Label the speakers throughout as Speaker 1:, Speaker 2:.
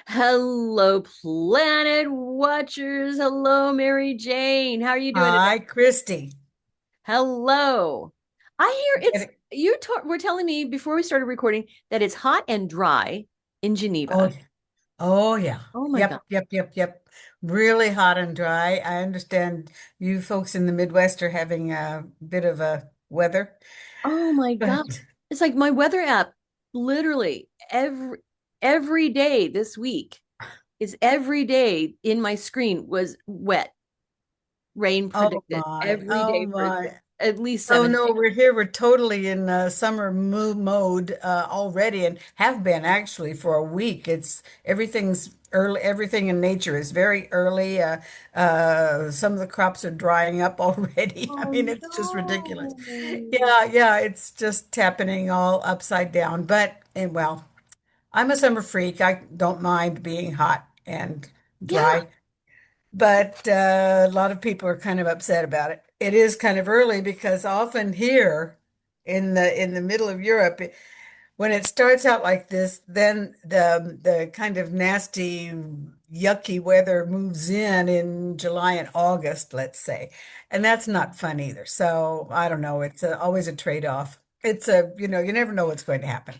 Speaker 1: Hello, planet watchers. Hello, Mary Jane. How are you doing today?
Speaker 2: Hi, Christy.
Speaker 1: Hello. I hear
Speaker 2: Get
Speaker 1: it's
Speaker 2: it?
Speaker 1: were telling me before we started recording that it's hot and dry in
Speaker 2: Oh,
Speaker 1: Geneva.
Speaker 2: oh yeah.
Speaker 1: Oh my God.
Speaker 2: Yep. Really hot and dry. I understand you folks in the Midwest are having a bit of a weather,
Speaker 1: Oh my God.
Speaker 2: but
Speaker 1: It's like my weather app literally every day this week is every day in my screen was wet, rain predicted every
Speaker 2: oh
Speaker 1: day for
Speaker 2: my.
Speaker 1: at least
Speaker 2: Oh
Speaker 1: 7 days.
Speaker 2: no, we're here. We're totally in summer mode already, and have been actually for a week. It's everything's early. Everything in nature is very early. Some of the crops are drying up already. I
Speaker 1: Oh
Speaker 2: mean, it's just ridiculous.
Speaker 1: no.
Speaker 2: Yeah, it's just happening all upside down. But well, I'm a summer freak. I don't mind being hot and
Speaker 1: Yeah.
Speaker 2: dry. But a lot of people are kind of upset about it. It is kind of early because often here in the middle of Europe, when it starts out like this, then the kind of nasty, yucky weather moves in July and August, let's say, and that's not fun either. So I don't know. It's always a trade-off. It's you never know what's going to happen.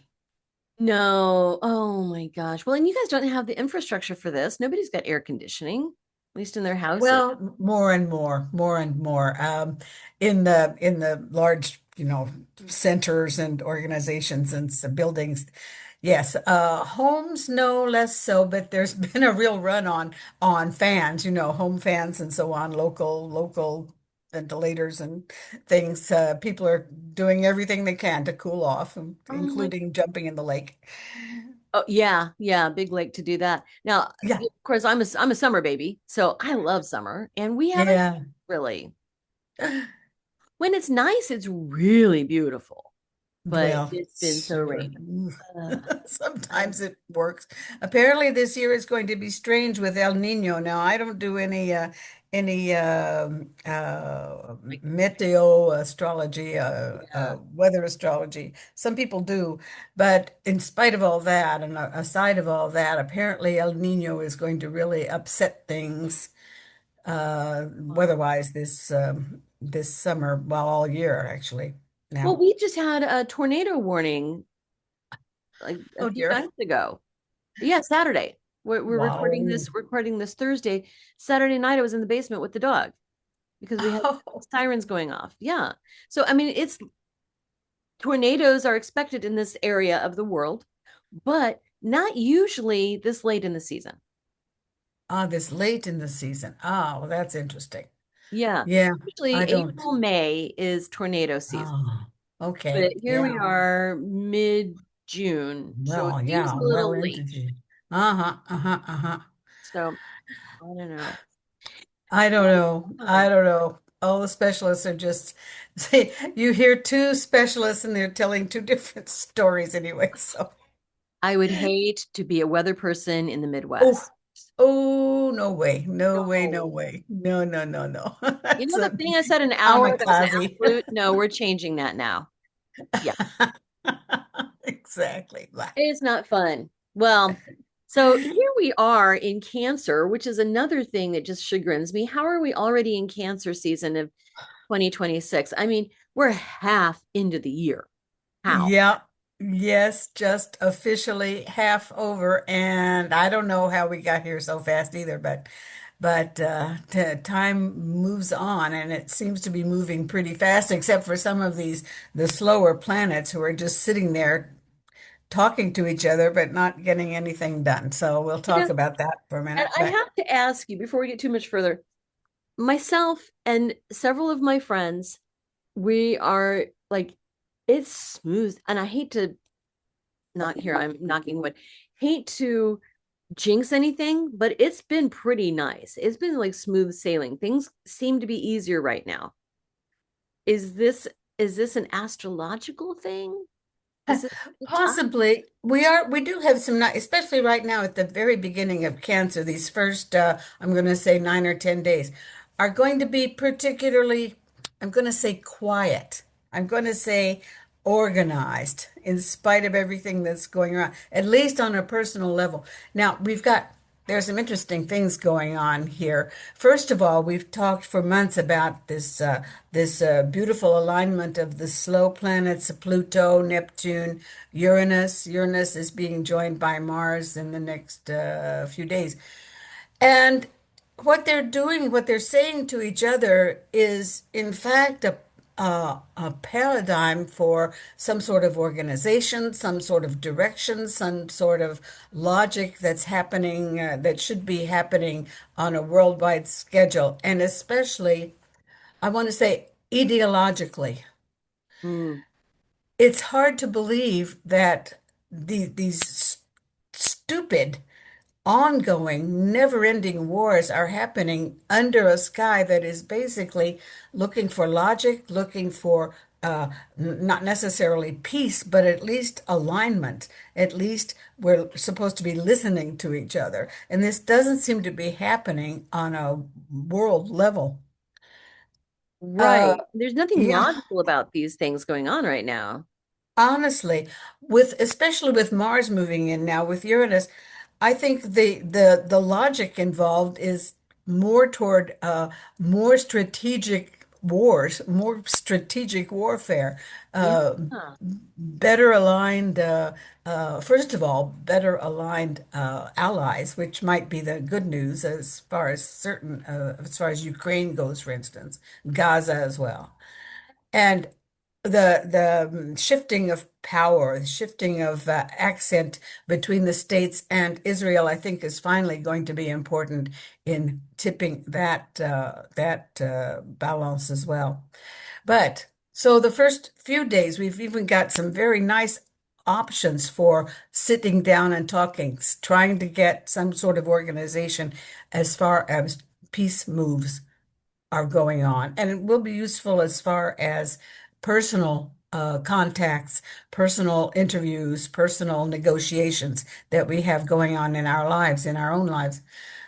Speaker 1: No. Oh my gosh. Well, and you guys don't have the infrastructure for this. Nobody's got air conditioning, at least in their houses.
Speaker 2: Well, more and more, in the large, centers and organizations and buildings. Yes, homes no less so, but there's been a real run on fans, home fans and so on, local ventilators and things. People are doing everything they can to cool off,
Speaker 1: Oh my.
Speaker 2: including jumping in the lake.
Speaker 1: Oh yeah, yeah, big lake to do that. Now,
Speaker 2: Yeah,
Speaker 1: of course, I'm a summer baby, so I love summer, and we haven't
Speaker 2: yeah.
Speaker 1: really. When it's nice, it's really beautiful, but
Speaker 2: Well,
Speaker 1: it's been so
Speaker 2: sure.
Speaker 1: rainy. I
Speaker 2: Sometimes it works. Apparently, this year is going to be strange with El Nino. Now, I don't do any
Speaker 1: like
Speaker 2: meteo astrology,
Speaker 1: yeah.
Speaker 2: weather astrology. Some people do, but in spite of all that, and aside of all that, apparently El Nino is going to really upset things
Speaker 1: Wow.
Speaker 2: weather-wise this summer, well, all year actually.
Speaker 1: Well,
Speaker 2: Now,
Speaker 1: we just had a tornado warning like a
Speaker 2: oh
Speaker 1: few
Speaker 2: dear.
Speaker 1: nights ago. Yeah, Saturday. We're
Speaker 2: Wow.
Speaker 1: recording this Thursday. Saturday night, I was in the basement with the dog because we had sirens going off. Yeah. So I mean, it's tornadoes are expected in this area of the world, but not usually this late in the season.
Speaker 2: This late in the season. Well, that's interesting.
Speaker 1: Yeah.
Speaker 2: Yeah,
Speaker 1: Usually
Speaker 2: I don't.
Speaker 1: April, May is tornado season.
Speaker 2: Oh,
Speaker 1: But
Speaker 2: okay.
Speaker 1: here we
Speaker 2: Yeah.
Speaker 1: are mid-June. So it
Speaker 2: Well,
Speaker 1: seems a
Speaker 2: yeah, well
Speaker 1: little
Speaker 2: into
Speaker 1: late.
Speaker 2: June. Uh-huh, uh-huh.
Speaker 1: So I don't know.
Speaker 2: I don't know.
Speaker 1: Oh,
Speaker 2: I don't know. All the specialists are just, see, you hear two specialists and they're telling two different stories anyway. So,
Speaker 1: I would hate to be a weather person in the
Speaker 2: oh,
Speaker 1: Midwest.
Speaker 2: oh, no way. No way, no
Speaker 1: No.
Speaker 2: way. No.
Speaker 1: You
Speaker 2: That's
Speaker 1: know the
Speaker 2: a
Speaker 1: thing I said an hour that was an
Speaker 2: kamikaze.
Speaker 1: absolute no, we're changing that now. Yeah.
Speaker 2: Exactly.
Speaker 1: It's not fun. Well, so here we are in Cancer, which is another thing that just chagrins me. How are we already in Cancer season of 2026? I mean, we're half into the year. How?
Speaker 2: Yeah, yes, just officially half over, and I don't know how we got here so fast either, but time moves on, and it seems to be moving pretty fast, except for some of the slower planets who are just sitting there talking to each other but not getting anything done. So we'll
Speaker 1: You
Speaker 2: talk
Speaker 1: know,
Speaker 2: about that for a
Speaker 1: and
Speaker 2: minute.
Speaker 1: I
Speaker 2: But
Speaker 1: have to ask you before we get too much further, myself and several of my friends, we are like, it's smooth. And I hate to not here, I'm knocking wood, hate to jinx anything, but it's been pretty nice. It's been like smooth sailing. Things seem to be easier right now. Is this an astrological thing? Is it the time?
Speaker 2: possibly we do have some especially right now at the very beginning of Cancer, these first I'm going to say 9 or 10 days are going to be particularly, I'm going to say quiet. I'm going to say organized in spite of everything that's going on, at least on a personal level. Now, there's some interesting things going on here. First of all, we've talked for months about this beautiful alignment of the slow planets, Pluto, Neptune, Uranus. Uranus is being joined by Mars in the next few days. And what they're doing, what they're saying to each other is, in fact, a paradigm for some sort of organization, some sort of direction, some sort of logic that's happening, that should be happening on a worldwide schedule. And especially, I want to say, ideologically.
Speaker 1: Mm.
Speaker 2: It's hard to believe that these stupid ongoing, never-ending wars are happening under a sky that is basically looking for logic, looking for not necessarily peace, but at least alignment. At least we're supposed to be listening to each other. And this doesn't seem to be happening on a world level. Uh,
Speaker 1: Right. There's nothing
Speaker 2: yeah.
Speaker 1: logical about these things going on right now.
Speaker 2: Honestly, with especially with Mars moving in now with Uranus, I think the logic involved is more toward more strategic wars, more strategic warfare,
Speaker 1: Yeah.
Speaker 2: uh, better aligned, first of all, better aligned allies, which might be the good news as far as Ukraine goes, for instance, Gaza as well. And the shifting of power, shifting of accent between the states and Israel, I think, is finally going to be important in tipping that balance as well. But so the first few days, we've even got some very nice options for sitting down and talking, trying to get some sort of organization as far as peace moves are going on. And it will be useful as far as personal contacts, personal interviews, personal negotiations that we have going on in our lives, in our own lives.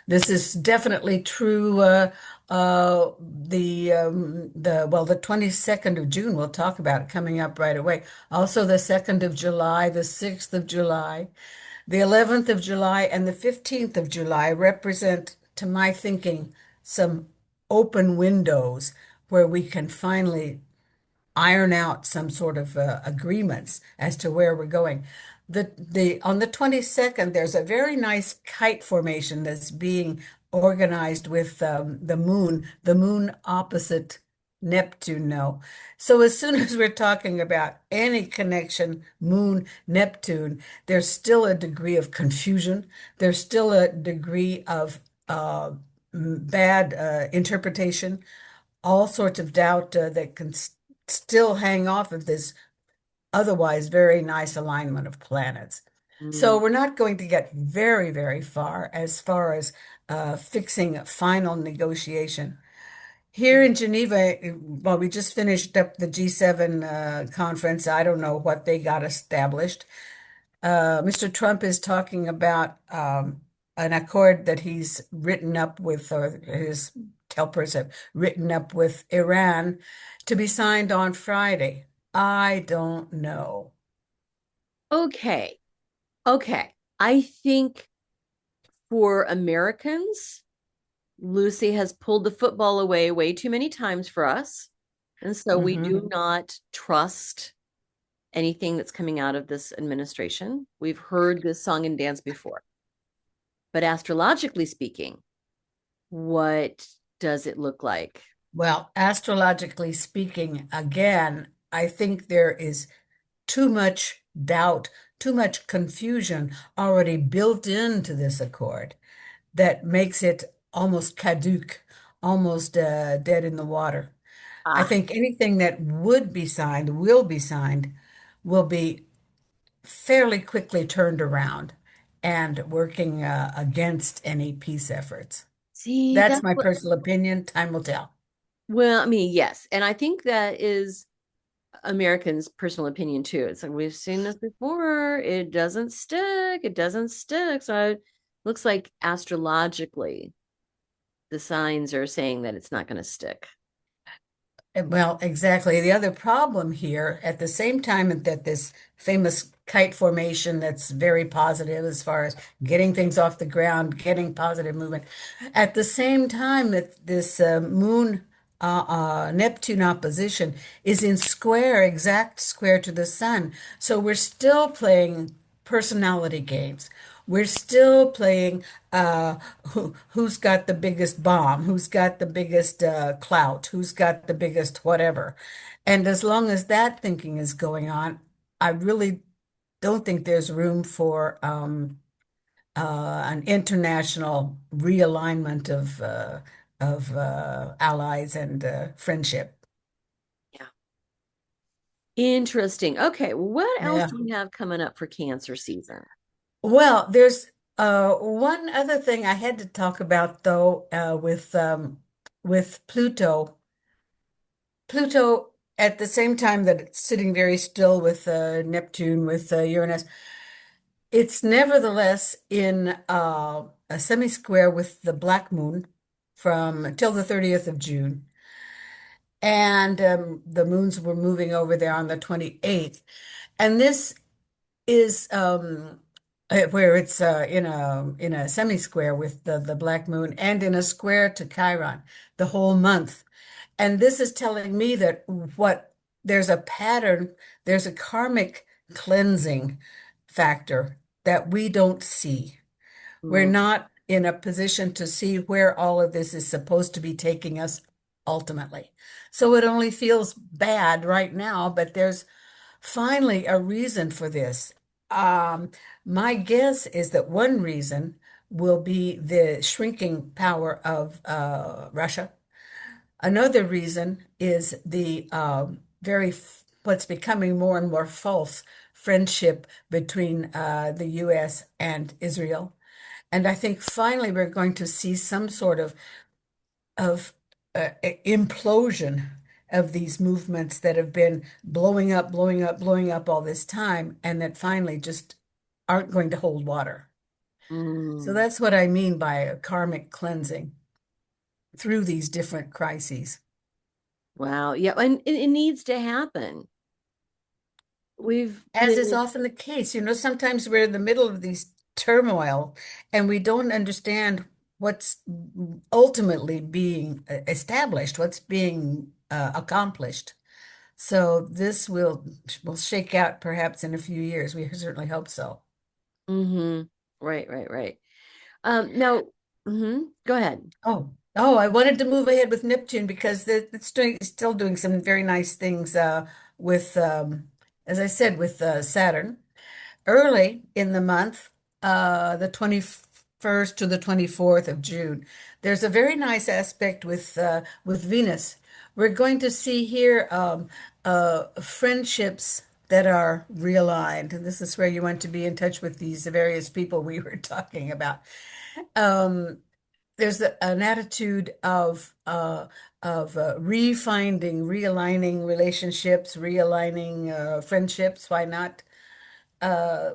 Speaker 2: This is definitely true. The 22nd of June, we'll talk about it coming up right away. Also, the 2nd of July, the 6th of July, the 11th of July, and the 15th of July represent, to my thinking, some open windows where we can finally iron out some sort of agreements as to where we're going. The on the 22nd, there's a very nice kite formation that's being organized with the moon opposite Neptune now. So as soon as we're talking about any connection, moon, Neptune, there's still a degree of confusion. There's still a degree of bad interpretation, all sorts of doubt that can still hang off of this otherwise very nice alignment of planets. So
Speaker 1: Mm.
Speaker 2: we're not going to get very far as fixing a final negotiation. Here in Geneva, well, we just finished up the G7 conference. I don't know what they got established. Mr. Trump is talking about an accord that he's written up with, or his helpers have written up with Iran to be signed on Friday. I don't know.
Speaker 1: Okay. Okay. I think for Americans, Lucy has pulled the football away way too many times for us. And so we
Speaker 2: Hmm.
Speaker 1: do not trust anything that's coming out of this administration. We've heard this song and dance before. But astrologically speaking, what does it look like?
Speaker 2: Well, astrologically speaking, again, I think there is too much doubt, too much confusion already built into this accord that makes it almost caduc, almost dead in the water. I
Speaker 1: Ah,
Speaker 2: think anything that would be signed, will be fairly quickly turned around and working against any peace efforts.
Speaker 1: see,
Speaker 2: That's
Speaker 1: that's
Speaker 2: my
Speaker 1: what,
Speaker 2: personal opinion. Time will tell.
Speaker 1: well, I mean, yes. And I think that is Americans' personal opinion too. It's like we've seen this before. It doesn't stick. It doesn't stick. So it looks like astrologically, the signs are saying that it's not going to stick.
Speaker 2: Well, exactly. The other problem here, at the same time that this famous kite formation that's very positive as far as getting things off the ground, getting positive movement, at the same time that this moon Neptune opposition is in square, exact square to the sun. So we're still playing personality games. We're still playing who's got the biggest bomb, who's got the biggest clout, who's got the biggest whatever. And as long as that thinking is going on, I really don't think there's room for an international realignment of allies and friendship.
Speaker 1: Yeah. Interesting. Okay, what else
Speaker 2: Yeah.
Speaker 1: do we have coming up for Cancer season?
Speaker 2: Well, there's one other thing I had to talk about though with Pluto. Pluto, at the same time that it's sitting very still with Neptune, with Uranus, it's nevertheless in a semi-square with the black moon from till the 30th of June. And the moons were moving over there on the 28th. And this is where it's in a semi-square with the black moon and in a square to Chiron the whole month. And this is telling me that what there's a pattern, there's a karmic cleansing factor that we don't see. We're
Speaker 1: Mm,
Speaker 2: not in a position to see where all of this is supposed to be taking us ultimately. So it only feels bad right now, but there's finally a reason for this. Um, my guess is that one reason will be the shrinking power of Russia. Another reason is the what's becoming more and more false friendship between the U.S. and Israel. And I think finally we're going to see some sort of implosion of these movements that have been blowing up, blowing up, blowing up all this time, and that finally just aren't going to hold water. So
Speaker 1: mm.
Speaker 2: that's what I mean by a karmic cleansing through these different crises.
Speaker 1: Wow. Yeah, and it needs to happen. We've
Speaker 2: As is
Speaker 1: been,
Speaker 2: often the case, sometimes we're in the middle of these turmoil and we don't understand what's ultimately being established, what's being accomplished. So this will shake out perhaps in a few years. We certainly hope so.
Speaker 1: hmm. Right, right, right. Now, go ahead.
Speaker 2: Oh, I wanted to move ahead with Neptune because it's still doing some very nice things with, as I said, with Saturn. Early in the month, the 21st to the 24th of June, there's a very nice aspect with Venus. We're going to see here friendships that are realigned. And this is where you want to be in touch with these various people we were talking about. Um, there's an attitude of refinding, realigning relationships, realigning friendships. Why not?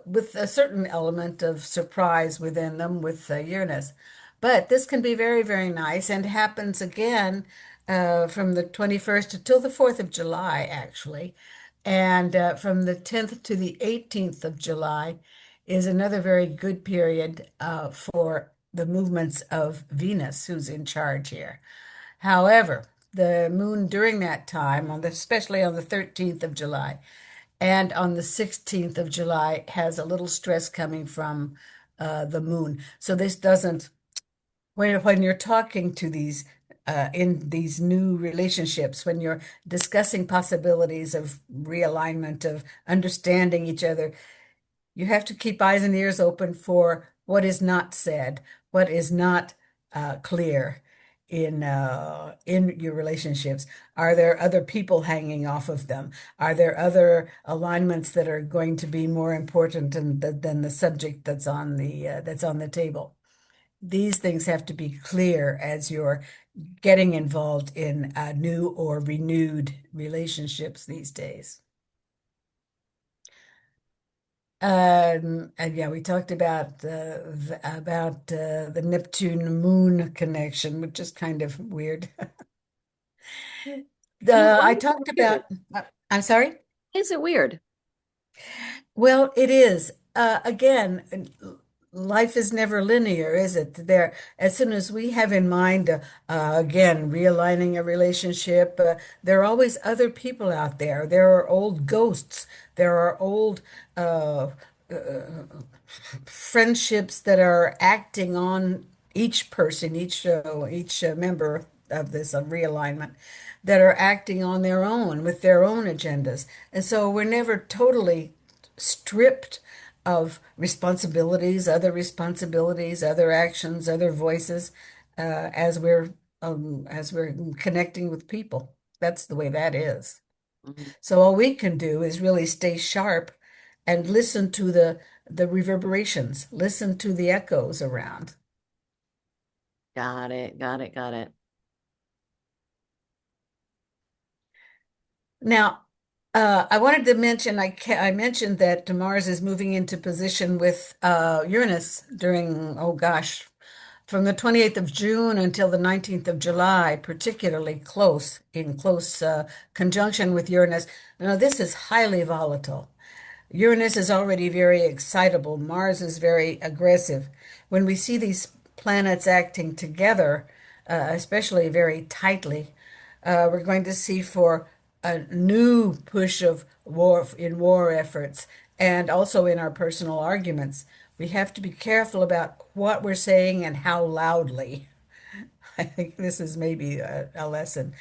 Speaker 2: With a certain element of surprise within them with Uranus. But this can be very, very nice and happens again from the 21st till the 4th of July, actually. And from the 10th to the 18th of July is another very good period for the movements of Venus, who's in charge here. However, the moon during that time, especially on the 13th of July, and on the 16th of July has a little stress coming from the moon. So this doesn't, when you're talking to these in these new relationships, when you're discussing possibilities of realignment, of understanding each other, you have to keep eyes and ears open for what is not said, what is not clear in your relationships. Are there other people hanging off of them? Are there other alignments that are going to be more important than the subject that's on the table? These things have to be clear as you're getting involved in new or renewed relationships these days. And yeah, we talked about the Neptune Moon connection, which is kind of weird.
Speaker 1: Yeah, why
Speaker 2: I
Speaker 1: is it
Speaker 2: talked
Speaker 1: weird?
Speaker 2: about, I'm sorry?
Speaker 1: Is it weird?
Speaker 2: Well, it is. Again, life is never linear, is it? There, as soon as we have in mind, again, realigning a relationship, there are always other people out there. There are old ghosts. There are old uh, friendships that are acting on each person, each member of this realignment, that are acting on their own with their own agendas. And so we're never totally stripped of responsibilities, other actions, other voices, as we're connecting with people. That's the way that is.
Speaker 1: Mhm.
Speaker 2: So all we can do is really stay sharp and listen to the reverberations, listen to the echoes around.
Speaker 1: Got it. Got it. Got it.
Speaker 2: Now, I wanted to mention, I mentioned that Mars is moving into position with Uranus during, oh gosh, from the 28th of June until the 19th of July, particularly in close conjunction with Uranus. Now, this is highly volatile. Uranus is already very excitable. Mars is very aggressive. When we see these planets acting together, especially very tightly, we're going to see for a new push of war efforts and also in our personal arguments. We have to be careful about what we're saying and how loudly. I think this is maybe a lesson.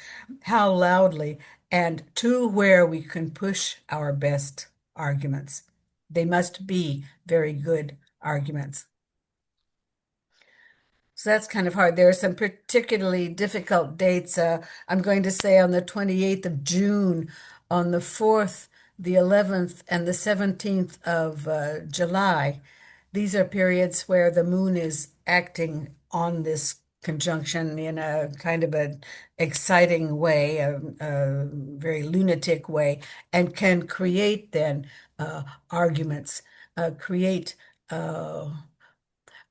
Speaker 2: How loudly and to where we can push our best arguments. They must be very good arguments. So that's kind of hard. There are some particularly difficult dates. I'm going to say on the 28th of June, on the 4th, the 11th, and the 17th of July. These are periods where the moon is acting on this conjunction in a kind of an exciting way, a very lunatic way, and can create then arguments, create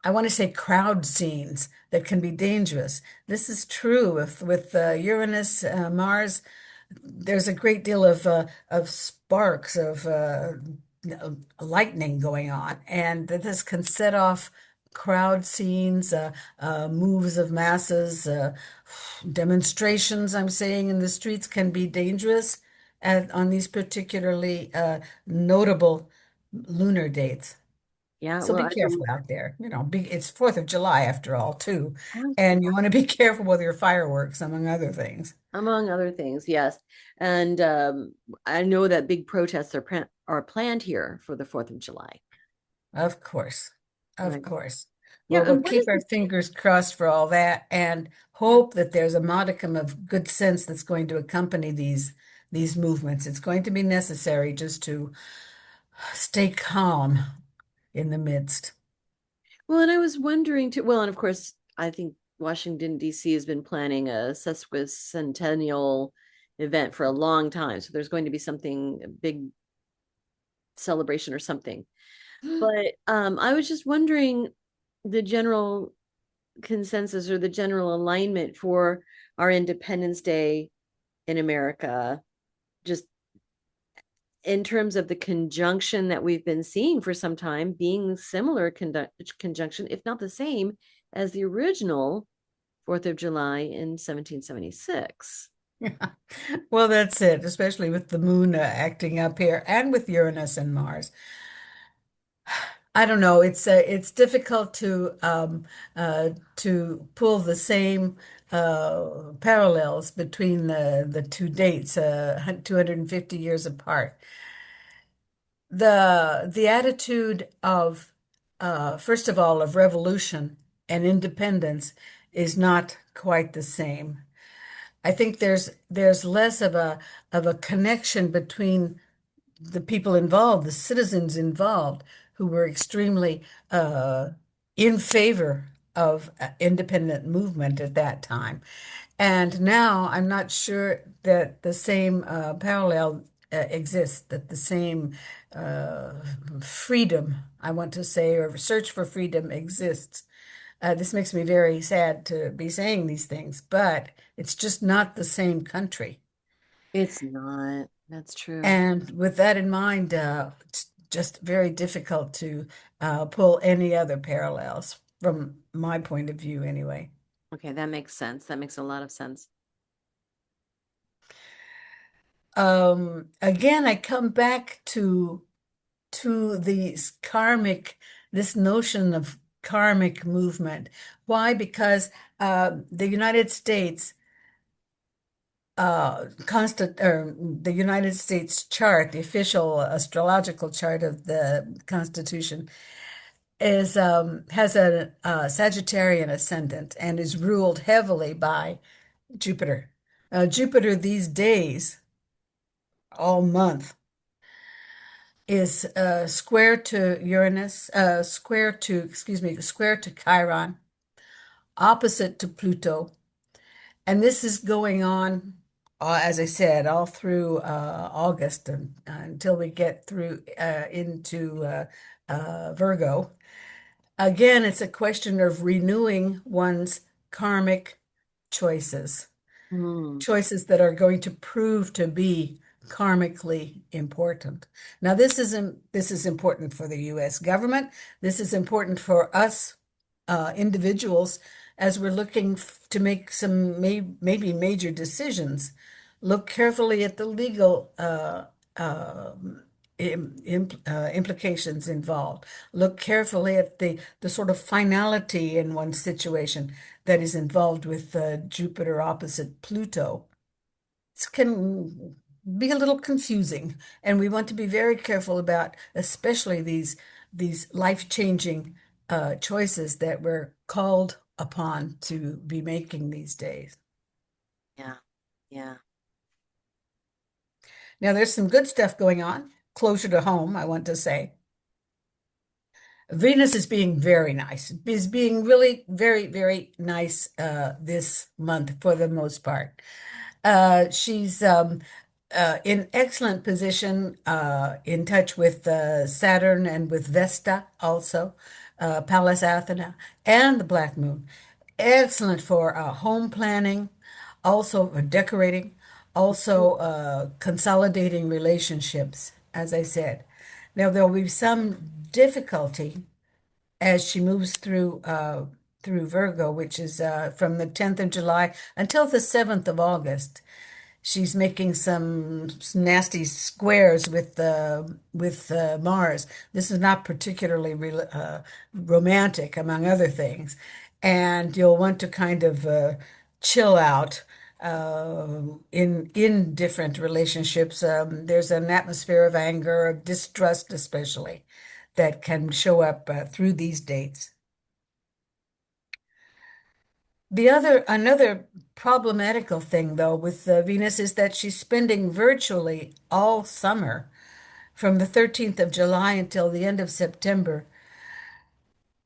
Speaker 2: I want to say crowd scenes that can be dangerous. This is true with Uranus, Mars. There's a great deal of sparks of lightning going on, and this can set off crowd scenes, moves of masses, demonstrations. I'm saying in the streets can be dangerous on these particularly notable lunar dates.
Speaker 1: Yeah.
Speaker 2: So
Speaker 1: Well,
Speaker 2: be
Speaker 1: I
Speaker 2: careful out there. It's 4th of July after all, too.
Speaker 1: know.
Speaker 2: And you want to be careful with your fireworks, among other things.
Speaker 1: Among other things, yes. And I know that big protests are planned here for the 4th of July.
Speaker 2: Of course. Of
Speaker 1: Right.
Speaker 2: course.
Speaker 1: Yeah,
Speaker 2: Well, we'll
Speaker 1: and what
Speaker 2: keep
Speaker 1: is
Speaker 2: our
Speaker 1: this?
Speaker 2: fingers crossed for all that and
Speaker 1: Yeah.
Speaker 2: hope that there's a modicum of good sense that's going to accompany these movements. It's going to be necessary just to stay calm in the midst.
Speaker 1: Well, and I was wondering too. Well, and of course, I think Washington, D.C. has been planning a sesquicentennial event for a long time. So there's going to be something, a big celebration or something. But I was just wondering the general consensus or the general alignment for our Independence Day in America, just in terms of the conjunction that we've been seeing for some time being similar conjunction, if not the same, as the original 4th of July in 1776.
Speaker 2: Well, that's it, especially with the moon acting up here and with Uranus and Mars. I don't know. It's difficult to pull the same parallels between the two dates, 250 years apart. The attitude of first of all of revolution and independence is not quite the same. I think there's less of a connection between the people involved, the citizens involved, who were extremely in favor of independent movement at that time. And now I'm not sure that the same parallel exists, that the same uh, freedom, I want to say, or search for freedom exists. This makes me very sad to be saying these things, but it's just not the same country.
Speaker 1: It's not. That's true.
Speaker 2: And with that in mind, it's just very difficult to pull any other parallels from my point of view, anyway.
Speaker 1: Okay, that makes sense. That makes a lot of sense.
Speaker 2: Again, I come back to this notion of karmic movement. Why? Because the United States the United States chart, the official astrological chart of the Constitution, is has a Sagittarian ascendant and is ruled heavily by Jupiter. Jupiter these days, all month, is square to Uranus, square to Chiron, opposite to Pluto. And this is going on, as I said, all through August and, until we get through into Virgo. Again, it's a question of renewing one's karmic choices,
Speaker 1: Hmm.
Speaker 2: choices that are going to prove to be karmically important. Now, this is important for the U.S. government. This is important for us individuals as we're looking to make some maybe major decisions. Look carefully at the legal implications involved. Look carefully at the sort of finality in one situation that is involved with Jupiter opposite Pluto. It can be a little confusing, and we want to be very careful about, especially these life-changing choices that we're called upon to be making these days.
Speaker 1: Yeah. Yeah.
Speaker 2: Now, there's some good stuff going on closer to home, I want to say. Venus is being very nice, is being really very, very nice this month for the most part. She's in excellent position, in touch with Saturn and with Vesta also, Pallas Athena, and the Black Moon. Excellent for home planning, also for decorating, also consolidating relationships, as I said. Now, there'll be some difficulty as she moves through Virgo, which is from the 10th of July until the 7th of August. She's making some nasty squares with Mars. This is not particularly romantic, among other things, and you'll want to kind of chill out in different relationships. There's an atmosphere of anger, of distrust, especially, that can show up through these dates. Another problematical thing, though, with Venus is that she's spending virtually all summer, from the 13th of July until the end of September,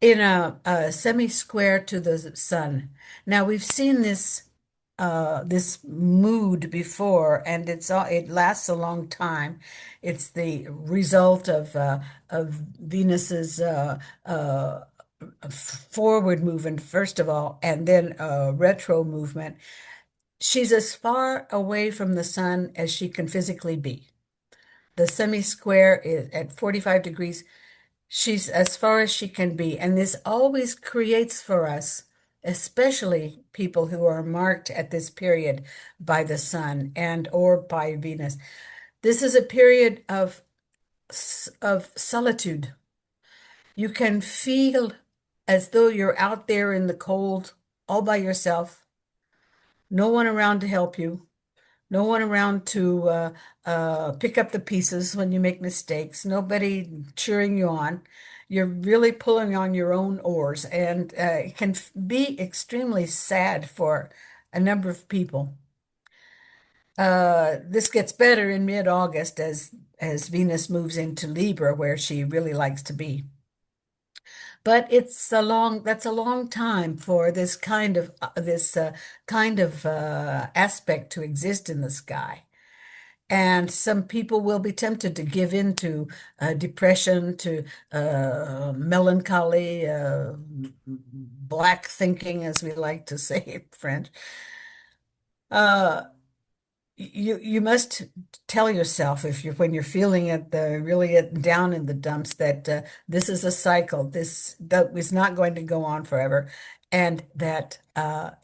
Speaker 2: in a semi-square to the sun. Now, we've seen this mood before, and it lasts a long time. It's the result of Venus's forward movement, first of all, and then retro movement. She's as far away from the sun as she can physically be. The semi-square is at 45 degrees. She's as far as she can be. And this always creates for us, especially people who are marked at this period by the sun and or by Venus. This is a period of solitude. You can feel as though you're out there in the cold all by yourself, no one around to help you, no one around to pick up the pieces when you make mistakes, nobody cheering you on. You're really pulling on your own oars, and it can be extremely sad for a number of people. This gets better in mid-August as Venus moves into Libra, where she really likes to be. But that's a long time for this kind of aspect to exist in the sky. And some people will be tempted to give in to depression, to melancholy, black thinking, as we like to say in French. Uh, you must tell yourself if you're when you're feeling at the really down in the dumps that this is a cycle. This that is not going to go on forever, and that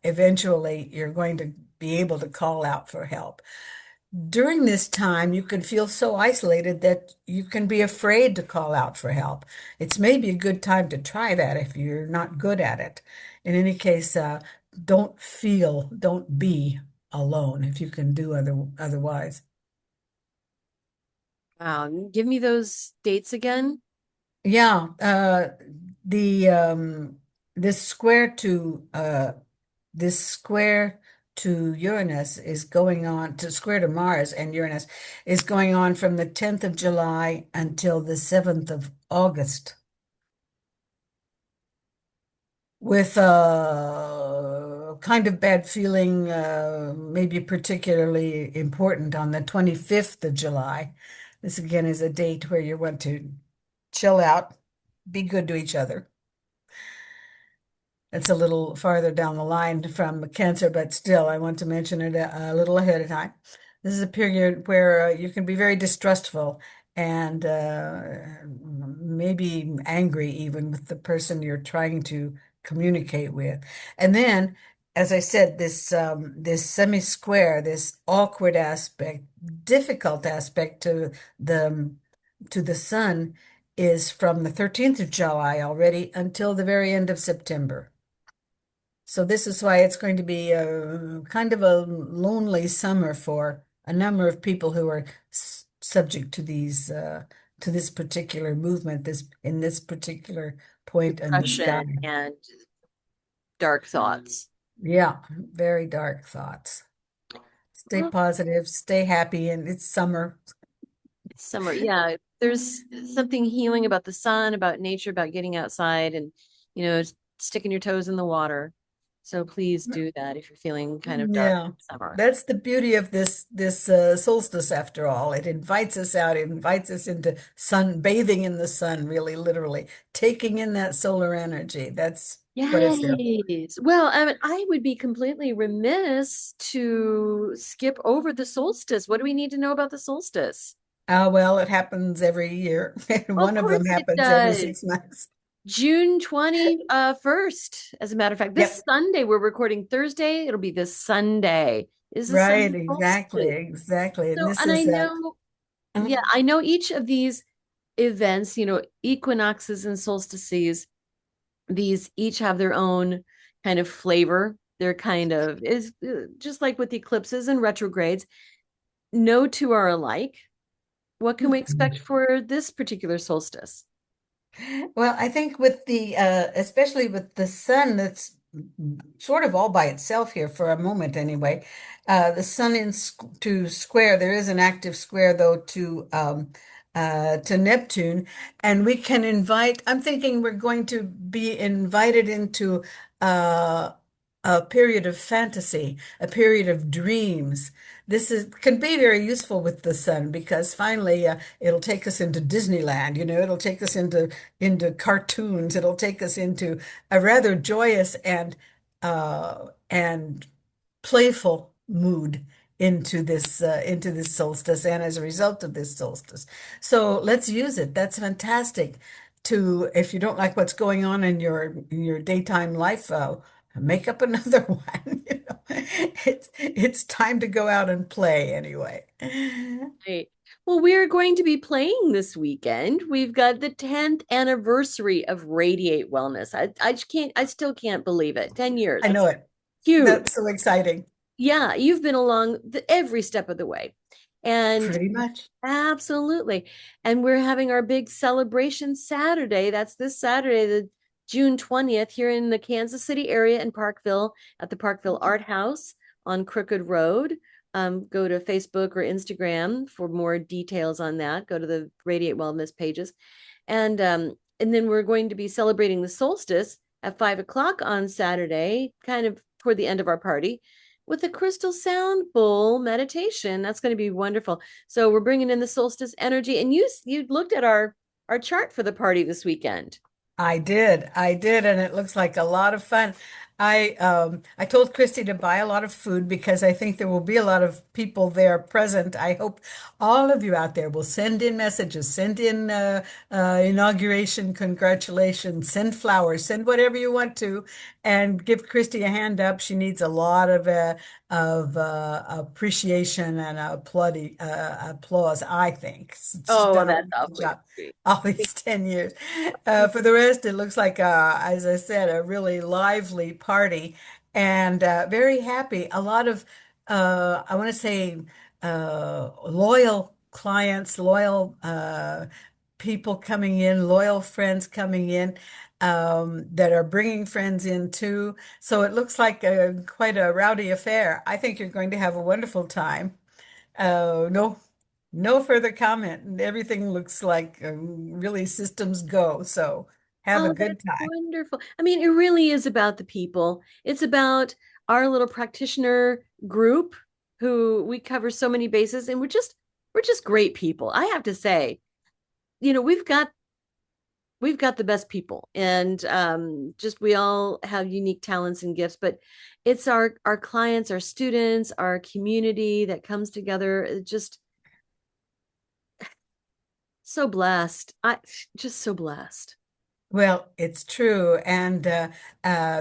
Speaker 2: eventually you're going to be able to call out for help. During this time, you can feel so isolated that you can be afraid to call out for help. It's maybe a good time to try that if you're not good at it. In any case, don't be alone if you can do otherwise.
Speaker 1: Wow. Give me those dates again.
Speaker 2: Yeah, the this square to this square to Uranus is going on to square to Mars and Uranus is going on from the 10th of July until the 7th of August with a kind of bad feeling, maybe particularly important on the 25th of July. This again is a date where you want to chill out, be good to each other. It's a little farther down the line from Cancer, but still, I want to mention it a little ahead of time. This is a period where you can be very distrustful and maybe angry even with the person you're trying to communicate with. And then, as I said, this semi-square, this awkward aspect, difficult aspect to the sun is from the 13th of July already until the very end of September. So this is why it's going to be a kind of a lonely summer for a number of people who are subject to these to this particular movement, this in this particular point in the sky.
Speaker 1: Depression and dark thoughts.
Speaker 2: Yeah, very dark thoughts. Stay
Speaker 1: Well,
Speaker 2: positive, stay happy, and it's summer.
Speaker 1: it's summer. Yeah. There's something healing about the sun, about nature, about getting outside and, sticking your toes in the water. So please do that if you're feeling kind of dark
Speaker 2: Yeah,
Speaker 1: summer.
Speaker 2: that's the beauty of this solstice after all. It invites us out, it invites us into sun, bathing in the sun, really literally, taking in that solar energy. That's what it's there for.
Speaker 1: Yes. Well, I mean, I would be completely remiss to skip over the solstice. What do we need to know about the solstice?
Speaker 2: Well, it happens every year.
Speaker 1: Well, of
Speaker 2: One of
Speaker 1: course
Speaker 2: them
Speaker 1: it
Speaker 2: happens every
Speaker 1: does.
Speaker 2: 6 months.
Speaker 1: June 21st, as a matter of fact. This
Speaker 2: Yep,
Speaker 1: Sunday, we're recording Thursday. It'll be this Sunday. Is the sun
Speaker 2: right, exactly,
Speaker 1: solstice.
Speaker 2: exactly. And
Speaker 1: So,
Speaker 2: this
Speaker 1: and I
Speaker 2: is
Speaker 1: know, yeah, I know each of these events, equinoxes and solstices, these each have their own kind of flavor. They're kind of is just like with eclipses and retrogrades. No two are alike. What can we expect for this particular solstice?
Speaker 2: Well, I think with the especially with the sun that's sort of all by itself here for a moment anyway. The sun to square, there is an active square though to Neptune, and we can invite, I'm thinking we're going to be invited into uh a period of fantasy, a period of dreams. This is can be very useful with the sun because finally it'll take us into Disneyland, it'll take us into cartoons. It'll take us into a rather joyous and playful mood into this solstice, and as a result of this solstice. So let's use it. That's fantastic. To if you don't like what's going on in your daytime life, make up another one. It's time to go out and play anyway.
Speaker 1: Right. Well, we're going to be playing this weekend. We've got the 10th anniversary of Radiate Wellness. I still can't believe it. 10 years.
Speaker 2: I
Speaker 1: That's
Speaker 2: know it.
Speaker 1: huge.
Speaker 2: That's so exciting.
Speaker 1: Yeah, you've been along every step of the way. And
Speaker 2: Pretty much.
Speaker 1: absolutely. And we're having our big celebration Saturday. That's this Saturday, the June 20th, here in the Kansas City area in Parkville at the Parkville Art House on Crooked Road. Go to Facebook or Instagram for more details on that. Go to the Radiate Wellness pages. And then we're going to be celebrating the solstice at 5 o'clock on Saturday, kind of toward the end of our party with a crystal sound bowl meditation. That's going to be wonderful. So we're bringing in the solstice energy, and you looked at our chart for the party this weekend.
Speaker 2: I did, and it looks like a lot of fun. I told Christy to buy a lot of food because I think there will be a lot of people there present. I hope all of you out there will send in messages, send in inauguration congratulations, send flowers, send whatever you want to, and give Christy a hand up. She needs a lot of appreciation and applause, I think. She's
Speaker 1: Oh,
Speaker 2: done a
Speaker 1: that's
Speaker 2: wonderful
Speaker 1: awfully
Speaker 2: job
Speaker 1: sweet.
Speaker 2: all these 10 years. For the rest, it looks like, as I said, a really lively party and very happy. A lot of, I want to say, loyal clients, loyal people coming in, loyal friends coming in that are bringing friends in too. So it looks like quite a rowdy affair. I think you're going to have a wonderful time. No, no further comment. Everything looks like really systems go. So have a
Speaker 1: Oh,
Speaker 2: good
Speaker 1: that's
Speaker 2: time.
Speaker 1: wonderful. I mean, it really is about the people. It's about our little practitioner group who we cover so many bases, and we're just great people. I have to say, we've got the best people, and just we all have unique talents and gifts, but it's our clients, our students, our community that comes together. Just so blessed. I just so blessed.
Speaker 2: Well, it's true. And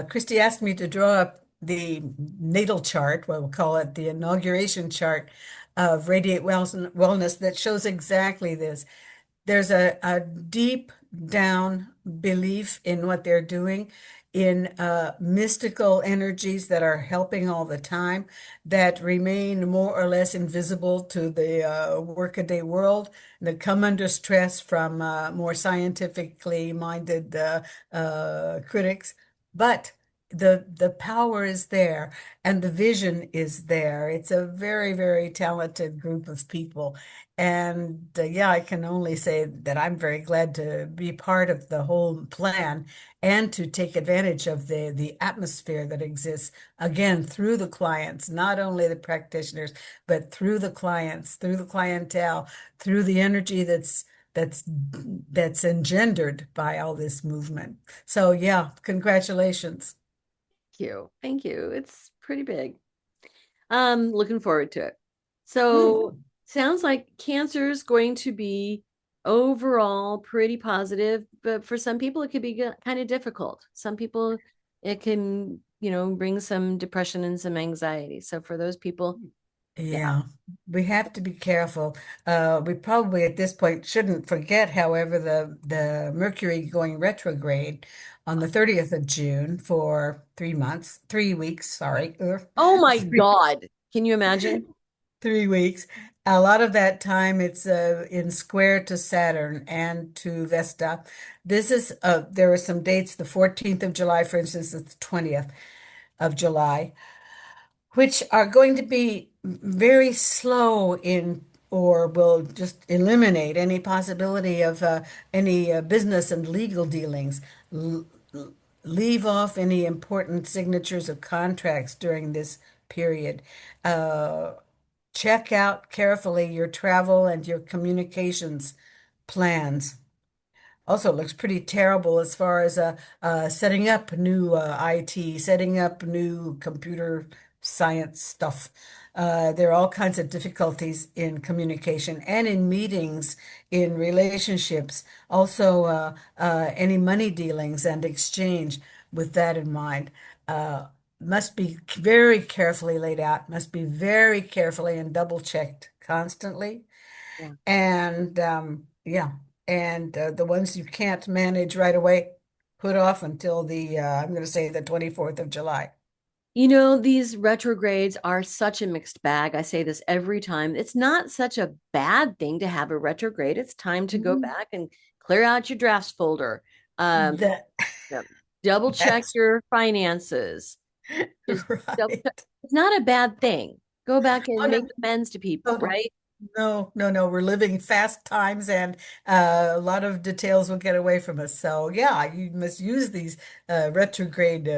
Speaker 2: Christy asked me to draw up the natal chart, what we'll call it the inauguration chart of Radiate Wellness that shows exactly this. There's a deep down belief in what they're doing, in mystical energies that are helping all the time, that remain more or less invisible to the workaday world, that come under stress from more scientifically minded critics. But the power is there and the vision is there. It's a very, very talented group of people. And yeah, I can only say that I'm very glad to be part of the whole plan and to take advantage of the atmosphere that exists again through the clients, not only the practitioners, but through the clients, through the clientele, through the energy that's engendered by all this movement. So yeah, congratulations.
Speaker 1: Thank you. It's pretty big. Looking forward to it.
Speaker 2: Hmm.
Speaker 1: So sounds like Cancer is going to be overall pretty positive, but for some people it could be kind of difficult. Some people it can, bring some depression and some anxiety. So for those people, yeah.
Speaker 2: Yeah, we have to be careful. We probably at this point shouldn't forget, however, the Mercury going retrograde on the 30th of June for 3 months, 3 weeks, sorry,
Speaker 1: Oh my
Speaker 2: three,
Speaker 1: God. Can you imagine?
Speaker 2: 3 weeks. A lot of that time it's in square to Saturn and to Vesta. This is there are some dates, the 14th of July, for instance, it's the 20th of July, which are going to be very slow in or will just eliminate any possibility of any business and legal dealings. L Leave off any important signatures of contracts during this period. Uh, Check out carefully your travel and your communications plans. Also, it looks pretty terrible as far as setting up new IT, setting up new computer science stuff. There are all kinds of difficulties in communication and in meetings, in relationships. Also, any money dealings and exchange with that in mind. Must be very carefully laid out, must be very carefully and double checked constantly.
Speaker 1: Yeah.
Speaker 2: And yeah, and the ones you can't manage right away, put off until I'm going to say the 24th of July.
Speaker 1: These retrogrades are such a mixed bag. I say this every time. It's not such a bad thing to have a retrograde. It's time to go
Speaker 2: Mhm.
Speaker 1: back and clear out your drafts folder. Um,
Speaker 2: That
Speaker 1: Yep. Double check
Speaker 2: that's
Speaker 1: your finances. Just double check.
Speaker 2: right.
Speaker 1: It's not a bad thing. Go back
Speaker 2: Oh
Speaker 1: and make
Speaker 2: no,
Speaker 1: amends to
Speaker 2: oh
Speaker 1: people,
Speaker 2: no.
Speaker 1: right?
Speaker 2: No, no, no. We're living fast times and a lot of details will get away from us. So, yeah, you must use these retrograde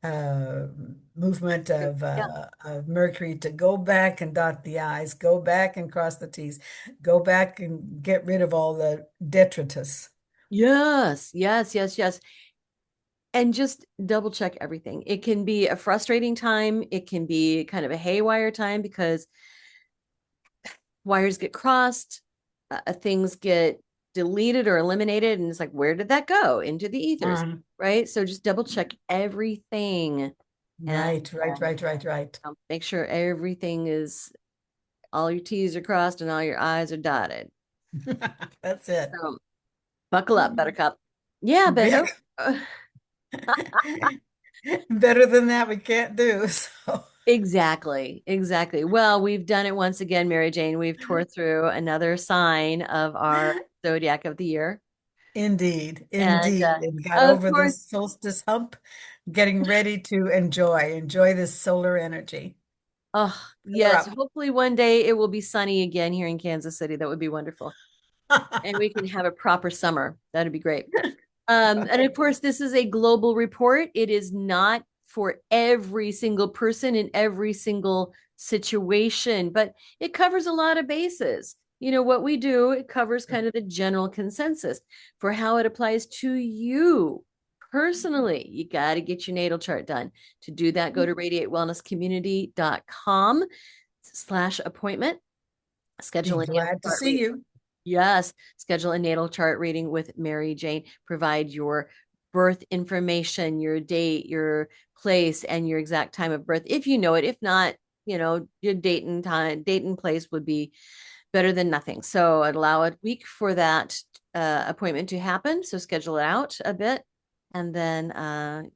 Speaker 2: uh, movement
Speaker 1: Yeah.
Speaker 2: of Mercury to go back and dot the I's, go back and cross the T's, go back and get rid of all the detritus.
Speaker 1: Yes, yes, yes, yes. and just double check everything. It can be a frustrating time. It can be kind of a haywire time because wires get crossed, things get deleted or eliminated, and it's like, where did that go? Into the ethers,
Speaker 2: Um,
Speaker 1: right? So just double check everything and
Speaker 2: right, right, right, right, right.
Speaker 1: make sure everything is all your T's are crossed and all your I's are dotted.
Speaker 2: That's it.
Speaker 1: So buckle up, Buttercup. Yeah, but
Speaker 2: Be- Better than that, we can't do. So,
Speaker 1: exactly, exactly. Well, we've done it once again, Mary Jane. We've tore through another sign of our zodiac of the year.
Speaker 2: indeed,
Speaker 1: And
Speaker 2: indeed, and got
Speaker 1: of
Speaker 2: over
Speaker 1: course,
Speaker 2: this solstice hump, getting ready to enjoy this solar energy.
Speaker 1: oh,
Speaker 2: We're
Speaker 1: yes,
Speaker 2: up.
Speaker 1: hopefully one day it will be sunny again here in Kansas City. That would be wonderful. And we can have a proper summer. That'd be great. And of course, this is a global report. It is not for every single person in every single situation, but it covers a lot of bases. You know, what we do, it covers kind of the general consensus for how it applies to you personally. You got to get your natal chart done. To do that, go to radiatewellnesscommunity.com/appointment,
Speaker 2: Be
Speaker 1: schedule a natal
Speaker 2: glad to
Speaker 1: chart
Speaker 2: see
Speaker 1: reading.
Speaker 2: you.
Speaker 1: Yes, schedule a natal chart reading with Mary Jane. Provide your birth information, your date, your place, and your exact time of birth if you know it. If not, your date and place would be better than nothing. So I'd allow a week for that appointment to happen. So schedule it out a bit. And then,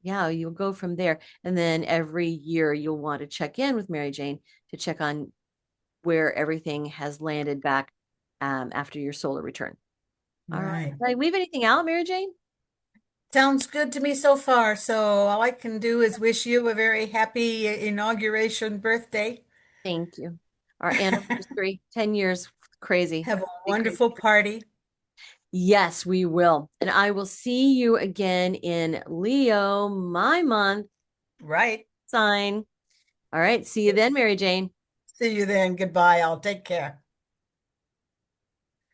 Speaker 1: yeah, you'll go from there. And then every year you'll want to check in with Mary Jane to check on where everything has landed back after your solar return. All right.
Speaker 2: Right.
Speaker 1: Did I leave anything out, Mary Jane?
Speaker 2: Sounds good to me so far. So all I can do is wish you a very happy inauguration birthday.
Speaker 1: Thank you. Our anniversary, 10 years. Crazy.
Speaker 2: Have a
Speaker 1: Be crazy.
Speaker 2: wonderful party.
Speaker 1: Yes, we will. And I will see you again in Leo, my month
Speaker 2: Right.
Speaker 1: sign. All right. See you then, Mary Jane.
Speaker 2: See you then. Goodbye. I'll take care.